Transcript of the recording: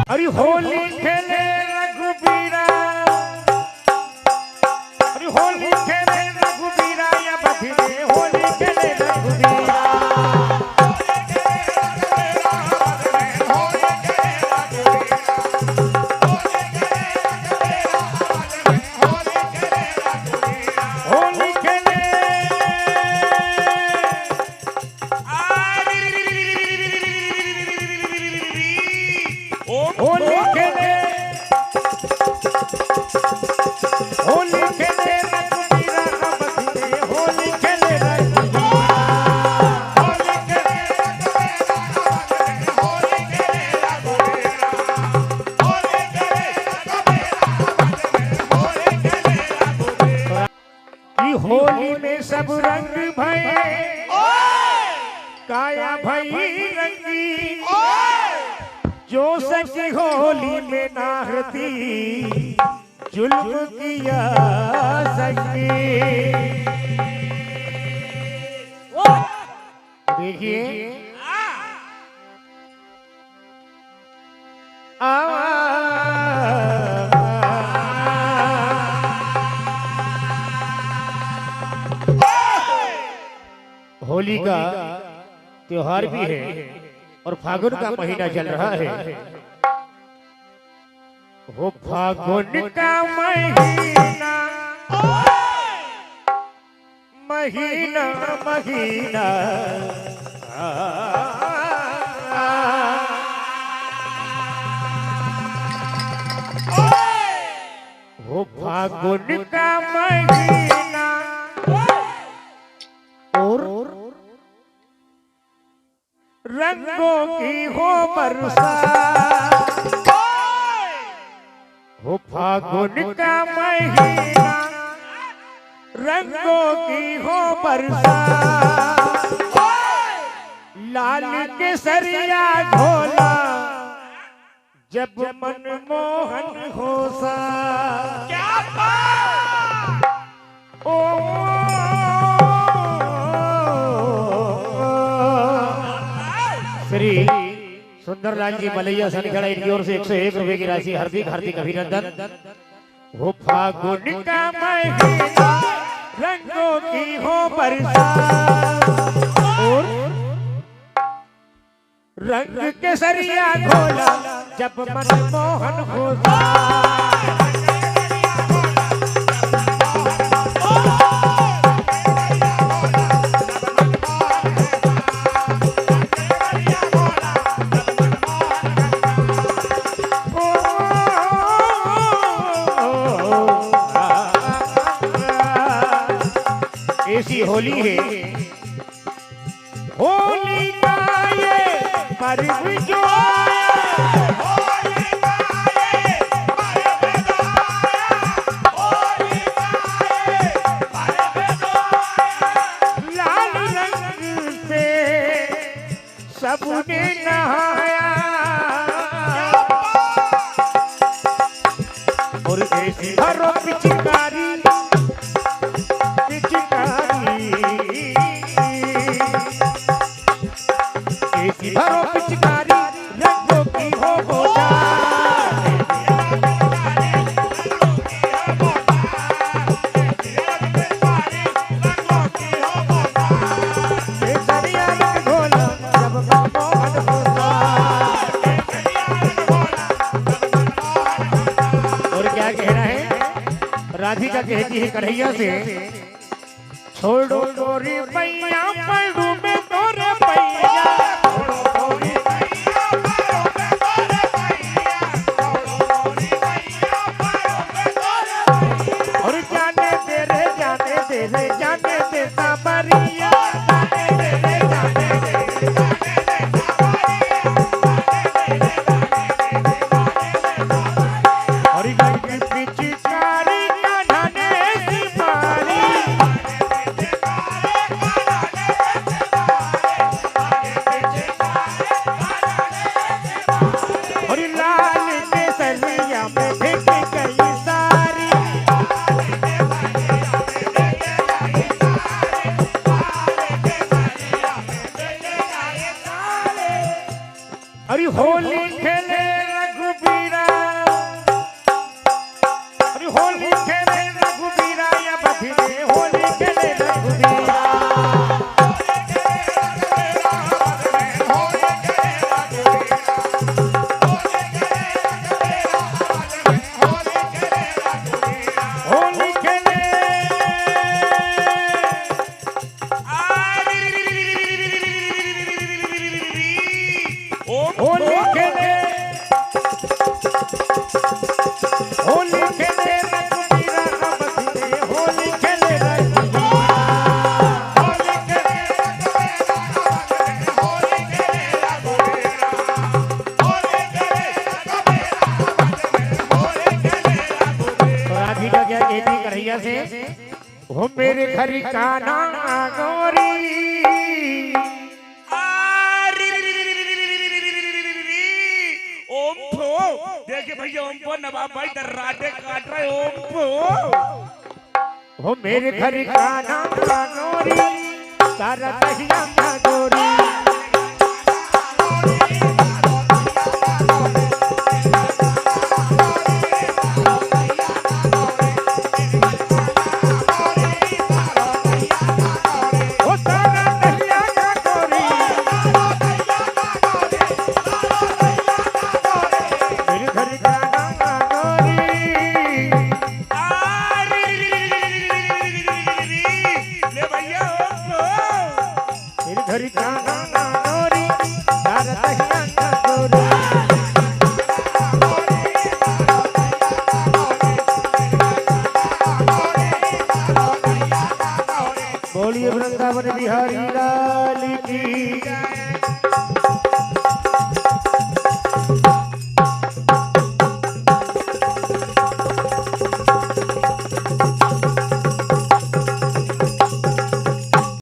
अरे होली खेले रघुबीरा, अरे होली खेले रघुबीरा या बधिरे होली खेले रघुबीरा। होली खेले होली खेले होली खेले रघुबीरा का बधिरे होली खेले रघुबीरा। होली खेले होली खेले रघुबीरा, होली खेले होली खेले रघुबीरा। ई होली में सब रंग भये काया भई रंगी, जो सची होली में नाहती जुल्म किया सकी। देखिए होली का त्योहार भी है और फागुन का महीना चल रहा है। वो फागुन का महीना महीना महीना वो फागुन का महीना और रंगों की हो बरसात। हो फागुन का महीना रंगों की हो बरसात। लाल केसरिया घोला जब मनमोहन होसा। क्या बात! ओ श्री सुंदरलाल जी मलैया सनखड़ा इनकी ओर से 101 रुपए की राशि हार्दिक हार्दिक अभिनंदन। वो फागुन का महीना रंगों की हो बरसात और रंग केसरिया घोला जब मनमोहन होता। ऐसी होली है, होली का ये पर्व जो होली का ये पर्व जो होली का ये पर्व जो लाल रंग से सबने नहाया और ऐसी हरो पिचकारी भरो पिचकारी रंगों की हो बोझा। केसरिया रंग घोला जब मनमोहन होता। और क्या कहना है, राधिका कहती है कन्हैया से, छोड़ो गोरी पैया पड़ू में तोरे पैया। जाने दे साबरिया और पिचकारी का ढाने सिपारी होली खेले रघुबीरा, अरे होली खेले रघुबीरा या बधिरे होली खेले रघुबीरा। होली खेले होली खेले होली खेले रघुबीरा का बधिरे होली खेले रघुबीरा। होली खेले होली खेले रघुबीरा, होली खेले होली खेले रघुबीरा। राधी का क्या कहती करैया से, हो मेरे घर का नाना गोरी देखिए भैया ओम को नवाब भाई दर्राटे काट रहे ओम को। हो मेरे घर का नाना गोरी सारा दहिया का गोरी। हरि का नाना गोरी सारा दहिया का गोरी। बोलिए वृंदावन बिहारी लाल की जय।